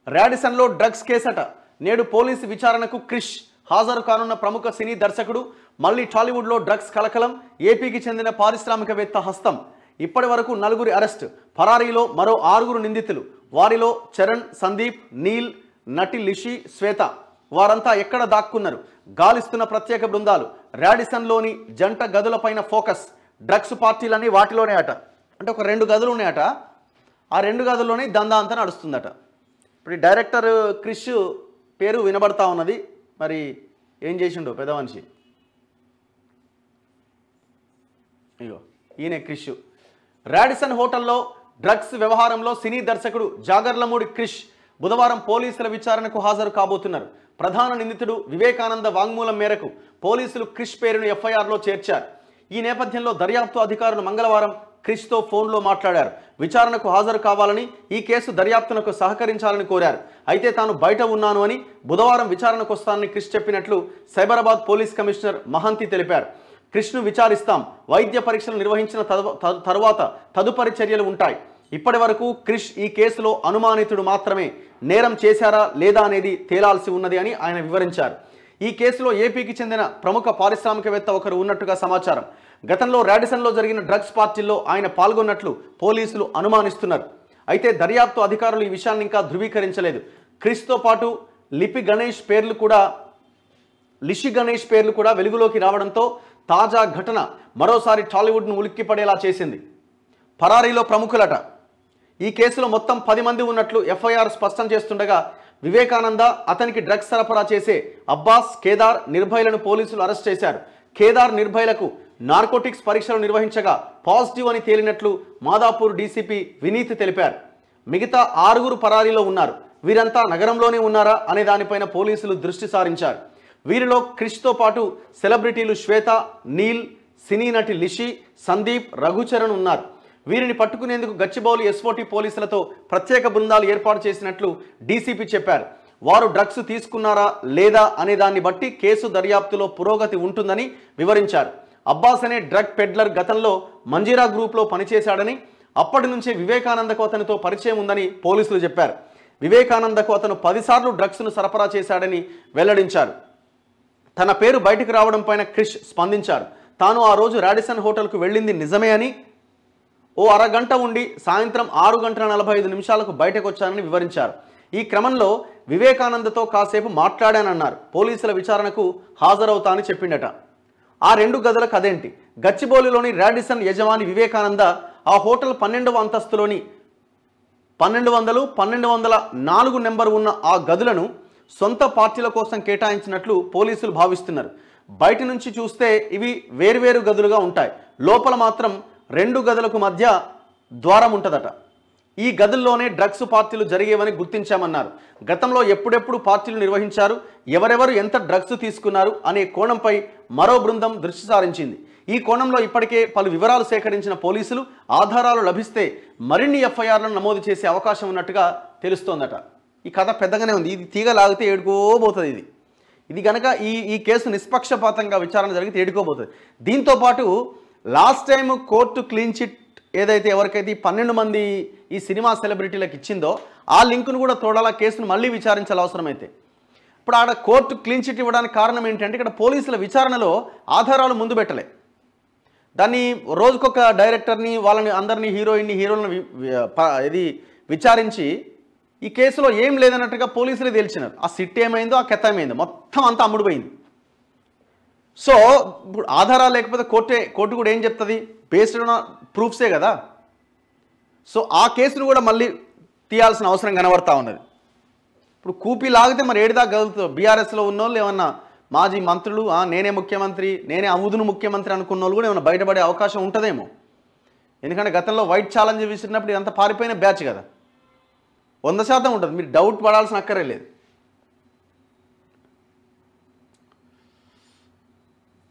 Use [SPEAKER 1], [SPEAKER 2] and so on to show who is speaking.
[SPEAKER 1] రాడిసన్లో drugs కేసట. నేడు police విచారణకు క్రిష్ హాజరు కానున్న ప్రముఖ సినీ దర్శకుడు. మళ్ళీ టాలీవుడ్లో డ్రగ్స్ కలకలం. ఏపీకి చెందిన పారిశ్రామికవేత్త హస్తం. ఇప్పటి వరకు 4 అరెస్ట్. పరారీలో మరో 6 నిందితులు. వారిలో చరణ్, సందీప్, నీల్, నటి లిషి, శ్వేత. వారంతా ఎక్కడ దాక్కున్నారు? గాలిస్తున్న ప్రత్యేక బృందాలు. రాడిసన్లోని జంట గదులపైన ఫోకస్. డ్రగ్స్ పార్టీలన్నీ వాటిలోనే అట. అంటే ఒక 2 గదులు ఉన్నాయట. ఆ 2 గదుల్లోనే దందా అంతా నడుస్తుందట. ఇప్పుడు ఈ డైరెక్టర్ క్రిష్ పేరు వినబడతా ఉన్నది. మరి ఏం చేసిండో పెద్ద మనిషి. ఇగో ఈయన క్రిష్. రాడిసన్ హోటల్లో డ్రగ్స్ వ్యవహారంలో సినీ దర్శకుడు జాగర్లమూడి క్రిష్ బుధవారం పోలీసుల విచారణకు హాజరు కాబోతున్నారు. ప్రధాన నిందితుడు వివేకానంద వాంగ్మూలం మేరకు పోలీసులు క్రిష్ పేరును ఎఫ్ఐఆర్లో చేర్చారు. ఈ నేపథ్యంలో దర్యాప్తు అధికారులు మంగళవారం క్రిష్తో ఫోన్లో మాట్లాడారు. విచారణకు హాజరు కావాలని, ఈ కేసు దర్యాప్తునకు సహకరించాలని కోరారు. అయితే తాను బయట ఉన్నాను అని, బుధవారం విచారణకు వస్తానని క్రిష్ చెప్పినట్లు సైబరాబాద్ పోలీస్ కమిషనర్ మహంతి తెలిపారు. క్రిష్ను విచారిస్తాం. వైద్య పరీక్షలు నిర్వహించిన తరువాత తదుపరి చర్యలు ఉంటాయి. ఇప్పటి వరకు క్రిష్ ఈ కేసులో అనుమానితుడు మాత్రమే. నేరం చేశారా లేదా అనేది తేలాల్సి ఉన్నది అని ఆయన వివరించారు. ఈ కేసులో ఏపీకి చెందిన ప్రముఖ పారిశ్రామికవేత్త ఒకరు ఉన్నట్టుగా సమాచారం. గతంలో రాడిసన్లో జరిగిన డ్రగ్స్ పార్టీల్లో ఆయన పాల్గొన్నట్లు పోలీసులు అనుమానిస్తున్నారు. అయితే దర్యాప్తు అధికారులు ఈ విషయాన్ని ఇంకా ధృవీకరించలేదు. క్రిష్తో పాటు లిషి గణేష్ పేర్లు కూడా వెలుగులోకి రావడంతో తాజా ఘటన మరోసారి టాలీవుడ్ను ఉలిక్కిపడేలా చేసింది. పరారీలో ప్రముఖులట. ఈ కేసులో మొత్తం 10 మంది ఉన్నట్లు ఎఫ్ఐఆర్ స్పష్టం చేస్తుండగా వివేకానంద, అతనికి డ్రగ్స్ సరఫరా చేసే అబ్బాస్, కేదార్, నిర్భయలను పోలీసులు అరెస్ట్ చేశారు. కేదార్, నిర్భయలకు నార్కోటిక్స్ పరీక్షలు నిర్వహించగా పాజిటివ్ అని తేలినట్లు మాదాపూర్ డీసీపీ వినీత్ తెలిపారు. మిగతా 6 పరారీలో ఉన్నారు. వీరంతా నగరంలోనే ఉన్నారా అనే దానిపైన పోలీసులు దృష్టి సారించారు. వీరిలో క్రిష్తో పాటు సెలబ్రిటీలు శ్వేత, నీల్, సినీ నటి లిషి, సందీప్, రఘుచరణ్ ఉన్నారు. వీరిని పట్టుకునేందుకు గచ్చిబౌలి ఎస్ఓటీ పోలీసులతో ప్రత్యేక బృందాలు ఏర్పాటు చేసినట్లు డీసీపీ చెప్పారు. వారు డ్రగ్స్ తీసుకున్నారా లేదా అనే దాన్ని బట్టి కేసు దర్యాప్తులో పురోగతి ఉంటుందని వివరించారు. అబ్బాస్ అనే డ్రగ్ పెడ్లర్ గతంలో మంజీరా గ్రూప్లో పనిచేశాడని, అప్పటి నుంచే వివేకానందకు అతనితో పరిచయం ఉందని పోలీసులు చెప్పారు. వివేకానందకు అతను 10 సార్లు డ్రగ్స్ను సరఫరా చేశాడని వెల్లడించారు. తన పేరు బయటకు రావడం పైన క్రిష్ స్పందించారు. తాను ఆ రోజు రాడిసన్ హోటల్కు వెళ్ళింది నిజమే అని, ఓ అరగంట ఉండి సాయంత్రం 6:45 బయటకు వచ్చానని వివరించారు. ఈ క్రమంలో వివేకానందతో కాసేపు మాట్లాడానన్నారు. పోలీసుల విచారణకు హాజరవుతానని చెప్పిండట. ఆ 2 గదులకు అదేంటి? గచ్చిబౌలిలోని రాడిసన్ యజమాని వివేకానంద ఆ హోటల్ 12వ అంతస్తులోని 1200, 1204 నెంబర్ ఉన్న ఆ గదులను సొంత పార్టీల కోసం కేటాయించినట్లు పోలీసులు భావిస్తున్నారు. బయట నుంచి చూస్తే ఇవి వేర్వేరు గదులుగా ఉంటాయి. లోపల మాత్రం 2 గదులకు మధ్య ద్వారం ఉంటుందట. ఈ గదుల్లోనే డ్రగ్స్ పార్టీలు జరిగేవని గుర్తించామన్నారు. గతంలో ఎప్పుడెప్పుడు పార్టీలు నిర్వహించారు, ఎవరెవరు ఎంత డ్రగ్స్ తీసుకున్నారు అనే కోణంపై మరో బృందం దృష్టి సారించింది. ఈ కోణంలో ఇప్పటికే పలు వివరాలు సేకరించిన పోలీసులు ఆధారాలు లభిస్తే మరిన్ని ఎఫ్ఐఆర్లను నమోదు చేసే అవకాశం ఉన్నట్టుగా తెలుస్తోందట. ఈ కథ పెద్దగానే ఉంది. ఇది తీగ లాగితే ఏడుకోబోతుంది. ఇది కనుక ఈ కేసు నిష్పక్షపాతంగా విచారణ జరిగితే ఏడుకోబోతుంది. దీంతోపాటు last time court clean chit ఏదైతే ఎవరికైతే 12 మంది ఈ సినిమా సెలబ్రిటీలకు ఇచ్చిందో ఆ లింకును కూడా తోడాల కేసును మళ్ళీ విచారించాల్సిన అవసరమైతే. ఇప్పుడు ఆడ కోర్టు క్లీన్ చిట్ ఇవ్వడానికి కారణం ఏంటంటే ఇక్కడ పోలీసుల విచారణలో ఆధారాలు ముందు పెట్టలే. దాన్ని రోజుకొక డైరెక్టర్ని, వాళ్ళని అందరినీ, హీరోలను ఇది విచారించి ఈ కేసులో ఏం లేదన్నట్టుగా పోలీసులే తేల్చినారు. ఆ సిట్ ఏమైందో, ఆ కథ ఏమైందో మొత్తం అంతా అమ్ముడుపోయింది. సో ఇప్పుడు ఆధారాలు లేకపోతే కోర్టు కూడా ఏం చెప్తుంది? బేస్డ్ ఆన్ ప్రూఫ్సే కదా. సో ఆ కేసును కూడా మళ్ళీ తీయాల్సిన అవసరం కనబడతా ఉన్నది. ఇప్పుడు కూపీ లాగితే మరి ఏడిదాకా కదులుతుంది. బీఆర్ఎస్లో ఉన్నోళ్ళు ఏమన్నా మాజీ మంత్రులు, నేనే ముఖ్యమంత్రి, నేనే అముదును ముఖ్యమంత్రి అనుకున్న వాళ్ళు కూడా ఏమైనా బయటపడే అవకాశం ఉంటుందేమో. ఎందుకంటే గతంలో వైట్ ఛాలెంజ్ విసిరినప్పుడు ఇదంతా పారిపోయిన బ్యాచ్ కదా. 100% ఉంటుంది. మీరు డౌట్ పడాల్సిన అక్కరే లేదు.